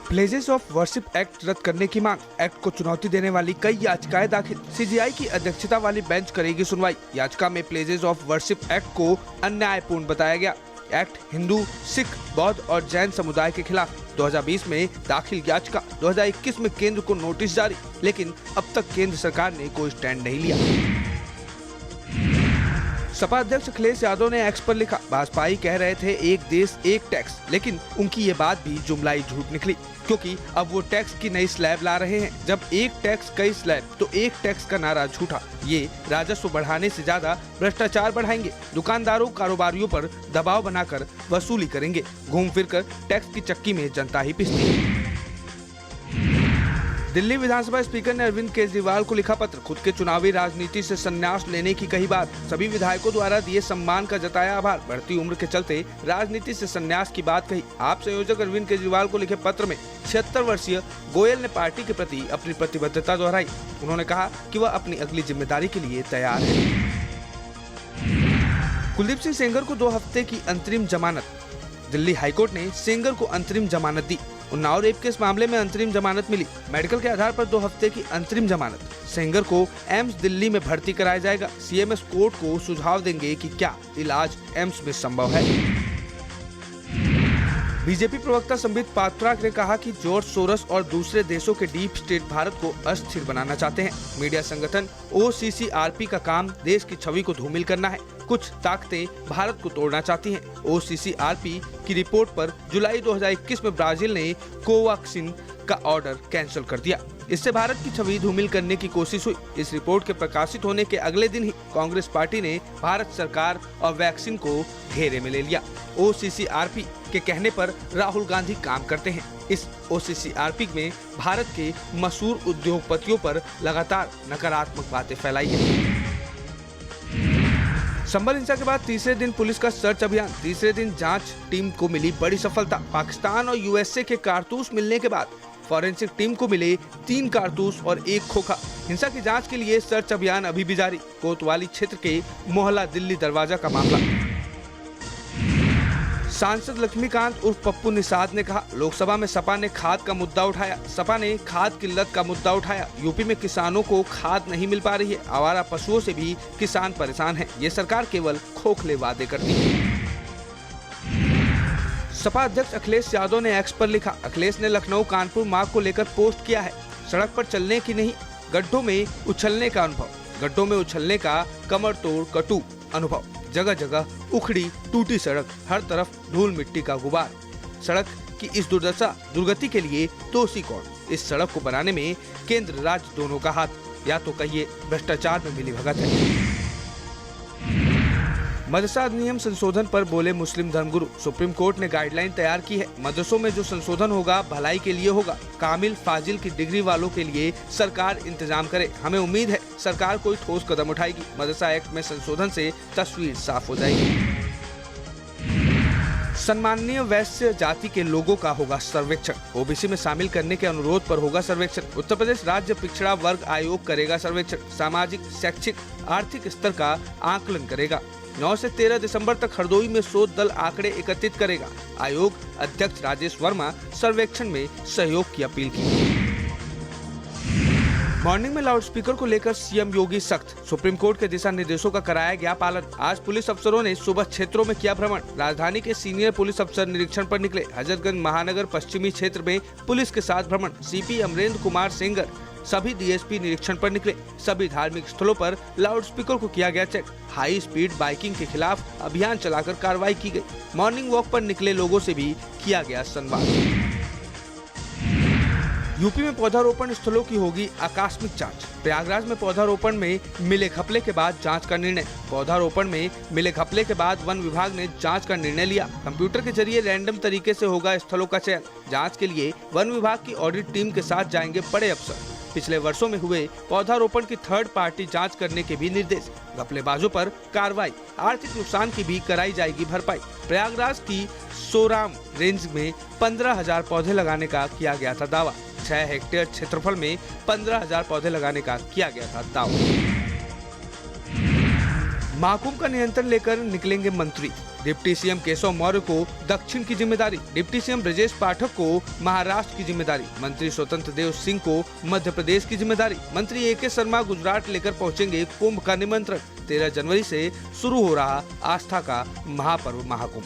Places of worship act रद्द करने की मांग। एक्ट को चुनौती देने वाली कई याचिकाएं दाखिल। सीजीआई की अध्यक्षता वाली बेंच करेगी सुनवाई। याचिका में प्लेसेस ऑफ वर्शिप एक्ट को अन्यायपूर्ण बताया गया। एक्ट हिंदू, सिख, बौद्ध और जैन समुदाय के खिलाफ 2020 में दाखिल याचिका। 2021 में केंद्र को नोटिस जारी, लेकिन अब तक केंद्र सरकार ने कोई स्टैंड नहीं लिया। सपा अध्यक्ष अखिलेश यादव ने एक्स पर लिखा, भाजपाई कह रहे थे एक देश एक टैक्स, लेकिन उनकी ये बात भी जुमलाई झूठ निकली, क्योंकि अब वो टैक्स की नई स्लैब ला रहे हैं। जब एक टैक्स कई स्लैब, तो एक टैक्स का नारा झूठा। ये राजस्व बढ़ाने से ज्यादा भ्रष्टाचार बढ़ाएंगे। दुकानदारों, कारोबारियों पर दबाव बनाकर वसूली करेंगे। घूम फिर कर टैक्स की चक्की में जनता ही पिसती है। दिल्ली विधानसभा स्पीकर ने अरविंद केजरीवाल को लिखा पत्र। खुद के चुनावी राजनीति से संन्यास लेने की कही बात। सभी विधायकों द्वारा दिए सम्मान का जताया आभार। बढ़ती उम्र के चलते राजनीति से संन्यास की बात कही। आप संयोजक अरविंद केजरीवाल को लिखे पत्र में 76 वर्षीय गोयल ने पार्टी के प्रति अपनी प्रतिबद्धता दोहराई। उन्होंने कहा कि वह अपनी अगली जिम्मेदारी के लिए तैयार है। कुलदीप सिंह सेंगर को 2 हफ्ते की अंतरिम जमानत। दिल्ली हाईकोर्ट ने सेंगर को अंतरिम जमानत दी। उन्नाव रेप केस मामले में अंतरिम जमानत मिली। मेडिकल के आधार पर 2 हफ्ते की अंतरिम जमानत। सेंगर को एम्स दिल्ली में भर्ती कराया जाएगा। सीएमएस कोर्ट को सुझाव देंगे कि क्या इलाज एम्स में संभव है। बीजेपी प्रवक्ता संबित पात्रा ने कहा कि जॉर्ज सोरस और दूसरे देशों के डीप स्टेट भारत को अस्थिर बनाना चाहते हैं। मीडिया संगठन OCCRP का काम देश की छवि को धूमिल करना है। कुछ ताकतें भारत को तोड़ना चाहती हैं। OCCRP की रिपोर्ट पर जुलाई 2021 में ब्राजील ने कोवैक्सीन का ऑर्डर कैंसिल कर दिया। इससे भारत की छवि धूमिल करने की कोशिश हुई। इस रिपोर्ट के प्रकाशित होने के अगले दिन ही कांग्रेस पार्टी ने भारत सरकार और वैक्सीन को घेरे में ले लिया। OCCRP के कहने पर राहुल गांधी काम करते हैं। इस OCCRP में भारत के मशहूर उद्योगपतियों पर लगातार नकारात्मक बातें फैलाई है। संभल हिंसा के बाद तीसरे दिन पुलिस का सर्च अभियान। तीसरे दिन जांच टीम को मिली बड़ी सफलता। पाकिस्तान और USA के कारतूस मिलने के बाद फॉरेंसिक टीम को मिले 3 कारतूस और 1 खोखा। हिंसा की जांच के लिए सर्च अभियान अभी भी जारी। कोतवाली क्षेत्र के मोहल्ला दिल्ली दरवाजा का मामला। सांसद लक्ष्मीकांत उर्फ पप्पू निषाद ने कहा, लोकसभा में सपा ने खाद का मुद्दा उठाया। सपा ने खाद किल्लत का मुद्दा उठाया। यूपी में किसानों को खाद नहीं मिल पा रही है। आवारा पशुओं से भी किसान परेशान हैं। ये सरकार केवल खोखले वादे करती है। सपा अध्यक्ष अखिलेश यादव ने एक्स पर लिखा, अखिलेश ने लखनऊ कानपुर मार्ग को लेकर पोस्ट किया है। सड़क पर चलने की नहीं, गड्ढों में उछलने का अनुभव। गड्ढों में उछलने का कमर तोड़ कटु अनुभव। जगह जगह उखड़ी टूटी सड़क, हर तरफ धूल मिट्टी का गुबार। सड़क की इस दुर्गति के लिए दोषी कौन? इस सड़क को बनाने में केंद्र राज्य दोनों का हाथ, या तो कहिए भ्रष्टाचार में मिलीभगत है। मदरसा अधिनियम संशोधन पर बोले मुस्लिम धर्मगुरु, सुप्रीम कोर्ट ने गाइडलाइन तैयार की है। मदरसों में जो संशोधन होगा भलाई के लिए होगा। कामिल फाजिल की डिग्री वालों के लिए सरकार इंतजाम करे। हमें उम्मीद है सरकार कोई ठोस कदम उठाएगी। मदरसा एक्ट में संशोधन से तस्वीर साफ हो जाएगी। सम्मानीय वैश्य जाति के लोगों का होगा सर्वेक्षण। OBC में शामिल करने के अनुरोध पर होगा सर्वेक्षण। उत्तर प्रदेश राज्य पिछड़ा वर्ग आयोग करेगा सर्वेक्षण। सामाजिक, शैक्षिक, आर्थिक स्तर का आकलन करेगा। 9 से 13 दिसंबर तक हरदोई में शोध दल आंकड़े एकत्रित करेगा। आयोग अध्यक्ष राजेश वर्मा सर्वेक्षण में सहयोग की अपील की। मॉर्निंग में लाउडस्पीकर को लेकर सीएम योगी सख्त। सुप्रीम कोर्ट के दिशा निर्देशों का कराया गया पालन। आज पुलिस अफसरों ने सुबह क्षेत्रों में किया भ्रमण। राजधानी के सीनियर पुलिस अफसर निरीक्षण पर निकले। हजरतगंज महानगर पश्चिमी क्षेत्र में पुलिस के साथ भ्रमण। CP अमरेंद्र कुमार सेंगर सभी DSP निरीक्षण पर निकले। सभी धार्मिक स्थलों पर लाउडस्पीकर को किया गया चेक। हाई स्पीड बाइकिंग के खिलाफ अभियान चलाकर कार्रवाई की गई। मॉर्निंग वॉक पर निकले लोगों से भी किया गया संवाद। यूपी में पौधारोपण स्थलों की होगी आकस्मिक जांच। प्रयागराज में पौधारोपण में मिले घपले के बाद जांच का निर्णय। पौधारोपण में मिले घपले के बाद वन विभाग ने जांच का निर्णय लिया। कंप्यूटर के जरिए रैंडम तरीके से होगा स्थलों का चयन। जांच के लिए वन विभाग की ऑडिट टीम के साथ जाएंगे बड़े अफसर। पिछले वर्षों में हुए पौधारोपण की थर्ड पार्टी जांच करने के भी निर्देश। घपलेबाजों पर कार्रवाई। आर्थिक नुकसान की भी कराई जाएगी भरपाई। प्रयागराज की सोराम रेंज में 15,000 पौधे लगाने का किया गया था दावा। 6 हेक्टेयर क्षेत्रफल में 15,000 पौधे लगाने का किया गया था दावा। महाकुंभ का नियंत्रण लेकर निकलेंगे मंत्री। डिप्टी सीएम केशव मौर्य को दक्षिण की जिम्मेदारी, डिप्टी सीएम ब्रजेश पाठक को महाराष्ट्र की जिम्मेदारी, मंत्री स्वतंत्र देव सिंह को मध्य प्रदेश की जिम्मेदारी, मंत्री ए.के. शर्मा गुजरात लेकर पहुंचेंगे कुंभ का निमंत्रण। 13 जनवरी से शुरू हो रहा आस्था का महापर्व महाकुंभ।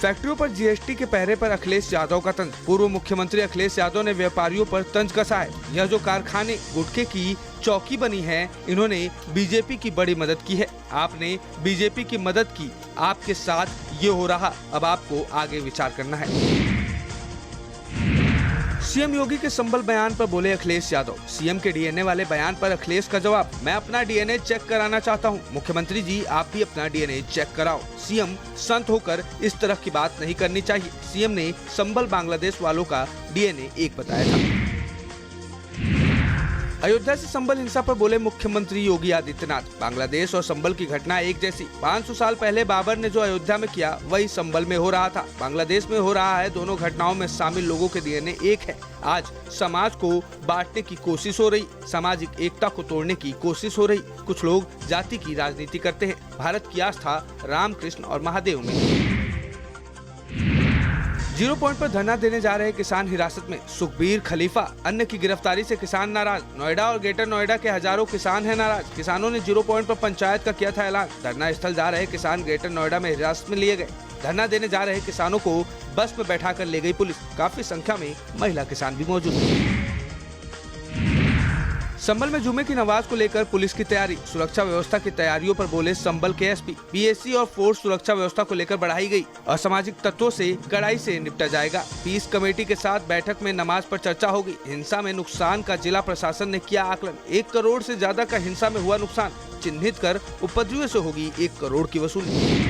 फैक्ट्रियों पर जीएसटी के पहरे पर अखिलेश यादव का तंज। पूर्व मुख्यमंत्री अखिलेश यादव ने व्यापारियों पर तंज कसा है। यह जो कारखाने गुटखे की चौकी बनी है, इन्होंने बीजेपी की बड़ी मदद की है। आपने बीजेपी की मदद की, आपके साथ ये हो रहा, अब आपको आगे विचार करना है। सीएम योगी के संबल बयान पर बोले अखिलेश यादव। सीएम के डीएनए वाले बयान पर अखिलेश का जवाब, मैं अपना डीएनए चेक कराना चाहता हूं। मुख्यमंत्री जी, आप भी अपना डीएनए चेक कराओ। सीएम संत होकर इस तरह की बात नहीं करनी चाहिए। सीएम ने संबल बांग्लादेश वालों का डीएनए एक बताया था। अयोध्या से संबल हिंसा पर बोले मुख्यमंत्री योगी आदित्यनाथ। बांग्लादेश और संबल की घटना एक जैसी। 500 साल पहले बाबर ने जो अयोध्या में किया, वही संबल में हो रहा था, बांग्लादेश में हो रहा है। दोनों घटनाओं में शामिल लोगों के डीएनए एक है। आज समाज को बांटने की कोशिश हो रही, सामाजिक एकता को तोड़ने की कोशिश हो रही। कुछ लोग जाति की राजनीति करते हैं। भारत की आस्था राम, कृष्ण और महादेव में। 0 पॉइंट पर धरना देने जा रहे किसान हिरासत में। सुखबीर खलीफा, अन्य की गिरफ्तारी से किसान नाराज। नोएडा और ग्रेटर नोएडा के हजारों किसान हैं नाराज। किसानों ने 0 पॉइंट पर पंचायत का किया था ऐलान। धरना स्थल जा रहे किसान ग्रेटर नोएडा में हिरासत में लिए गए। धरना देने जा रहे किसानों को बस में बैठाकर ले गई पुलिस। काफी संख्या में महिला किसान भी मौजूद थे। संबल में जुमे की नमाज को लेकर पुलिस की तैयारी। सुरक्षा व्यवस्था की तैयारियों पर बोले संबल के एसपी। पीएससी और फोर्स सुरक्षा व्यवस्था को लेकर बढ़ाई गई। असामाजिक तत्वों से कड़ाई से निपटा जाएगा। पीस कमेटी के साथ बैठक में नमाज पर चर्चा होगी। हिंसा में नुकसान का जिला प्रशासन ने किया आकलन। 1 करोड़ से ज्यादा का हिंसा में हुआ नुकसान चिन्हित कर उपद्रवियों से होगी 1 करोड़ की वसूली।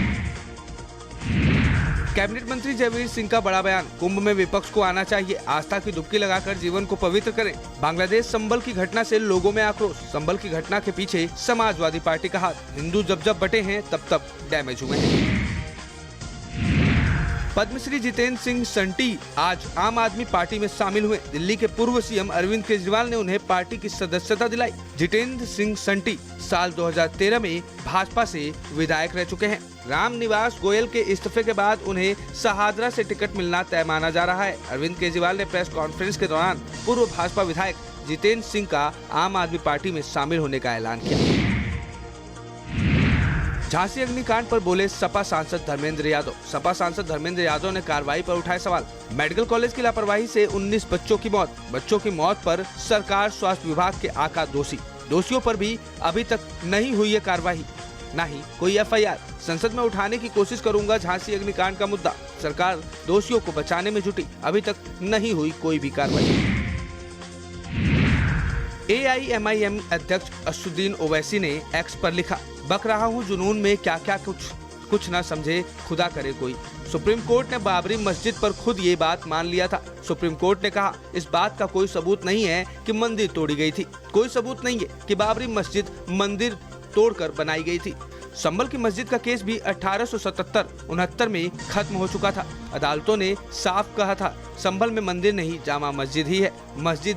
कैबिनेट मंत्री जयवीर सिंह का बड़ा बयान। कुंभ में विपक्ष को आना चाहिए, आस्था की डुबकी लगाकर जीवन को पवित्र करें। बांग्लादेश संबल की घटना से लोगों में आक्रोश। संबल की घटना के पीछे समाजवादी पार्टी का हाथ। हिंदू जब जब बटे हैं, तब तब डैमेज हुए हैं। पद्मश्री जितेंद्र सिंह संटी आज आम आदमी पार्टी में शामिल हुए। दिल्ली के पूर्व सीएम अरविंद केजरीवाल ने उन्हें पार्टी की सदस्यता दिलाई। जितेंद्र सिंह संटी साल 2013 में भाजपा से विधायक रह चुके हैं। रामनिवास गोयल के इस्तीफे के बाद उन्हें सहादरा से टिकट मिलना तय माना जा रहा है। अरविंद केजरीवाल ने प्रेस कॉन्फ्रेंस के दौरान पूर्व भाजपा विधायक जितेंद्र सिंह का आम आदमी पार्टी में शामिल होने का ऐलान किया। झांसी अग्निकांड पर बोले सपा सांसद धर्मेंद्र यादव। सपा सांसद धर्मेंद्र यादव ने कार्रवाई पर उठाए सवाल। मेडिकल कॉलेज की लापरवाही से 19 बच्चों की मौत। बच्चों की मौत पर सरकार स्वास्थ्य विभाग के आका दोषी। दोषियों पर भी अभी तक नहीं हुई है कार्रवाई, न ही कोई एफआईआर। संसद में उठाने की कोशिश करूंगा झांसी अग्निकांड का मुद्दा। सरकार दोषियों को बचाने में जुटी, अभी तक नहीं हुई कोई भी कार्रवाई। AIMIM अध्यक्ष असदुद्दीन ओवैसी ने एक्स पर लिखा, बक रहा हूँ जुनून में क्या क्या कुछ न समझे खुदा करे कोई। सुप्रीम कोर्ट ने बाबरी मस्जिद पर खुद ये बात मान लिया था। सुप्रीम कोर्ट ने कहा, इस बात का कोई सबूत नहीं है कि मंदिर तोड़ी गई थी। कोई सबूत नहीं है कि बाबरी मस्जिद मंदिर तोड़कर बनाई गई थी। संबल की मस्जिद का केस भी 1877-69 में खत्म हो चुका था। अदालतों ने साफ कहा था, संबल में मंदिर नहीं, जामा मस्जिद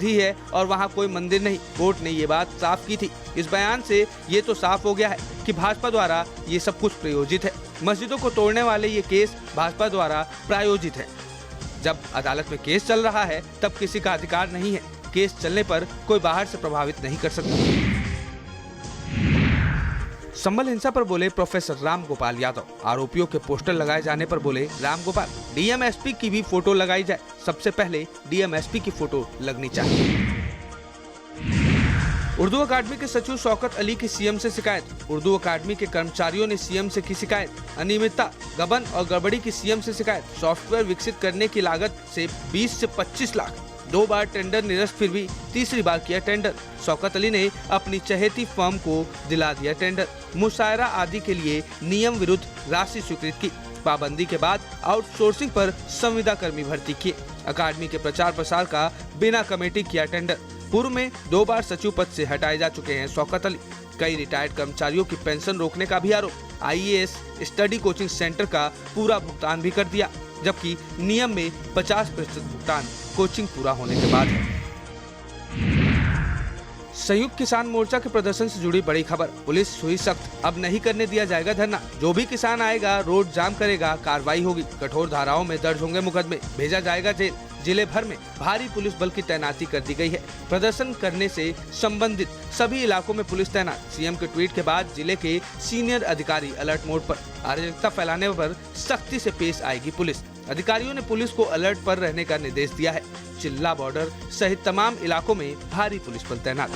ही है और वहाँ कोई मंदिर नहीं। कोर्ट ने ये बात साफ की थी। इस बयान से ये तो साफ हो गया है कि भाजपा द्वारा ये सब कुछ प्रायोजित है। मस्जिदों को तोड़ने वाले ये केस भाजपा द्वारा प्रायोजित है। जब अदालत में केस चल रहा है, तब किसी का अधिकार नहीं है। केस चलने पर कोई बाहर से प्रभावित नहीं कर सकता। संबल हिंसा पर बोले प्रोफेसर राम गोपाल यादव। आरोपियों के पोस्टर लगाए जाने पर बोले राम गोपाल, डीएमएसपी की भी फोटो लगाई जाए। सबसे पहले डीएमएसपी की फोटो लगनी चाहिए। उर्दू अकादमी के सचिव शौकत अली की सीएम से शिकायत। उर्दू अकादमी के कर्मचारियों ने सीएम से की शिकायत। अनियमितता, गबन और गड़बड़ी की सीएम से शिकायत। सॉफ्टवेयर विकसित करने की लागत से 20 से 25 लाख। 2 बार टेंडर निरस्त, फिर भी तीसरी बार किया टेंडर। शौकत अली ने अपनी चहेती फर्म को दिला दिया टेंडर। मुशायरा आदि के लिए नियम विरुद्ध राशि स्वीकृत की। पाबंदी के बाद आउटसोर्सिंग पर संविदा कर्मी भर्ती किए। अकादमी के प्रचार प्रसार का बिना कमेटी किया टेंडर। पूर्व में 2 बार सचिव पद से हटाए जा चुके हैं शौकत अली। कई रिटायर्ड कर्मचारियों की पेंशन रोकने का भी आरोप। IAS स्टडी कोचिंग सेंटर का पूरा भुगतान भी कर दिया, जबकि नियम में 50% भुगतान कोचिंग पूरा होने के बाद है। संयुक्त किसान मोर्चा के प्रदर्शन से जुड़ी बड़ी खबर। पुलिस हुई सख्त, अब नहीं करने दिया जाएगा धरना। जो भी किसान आएगा रोड जाम करेगा कार्रवाई होगी। कठोर धाराओं में दर्ज होंगे मुकदमे, भेजा जाएगा जेल। जिले भर में भारी पुलिस बल की तैनाती कर दी गई है। प्रदर्शन करने से संबंधित सभी इलाकों में पुलिस तैनात। सीएम के ट्वीट के बाद जिले के सीनियर अधिकारी अलर्ट मोड पर। अराजकता फैलाने पर सख्ती से पेश आएगी पुलिस। अधिकारियों ने पुलिस को अलर्ट पर रहने का निर्देश दिया है। चिल्ला बॉर्डर सहित तमाम इलाकों में भारी पुलिस बल तैनात।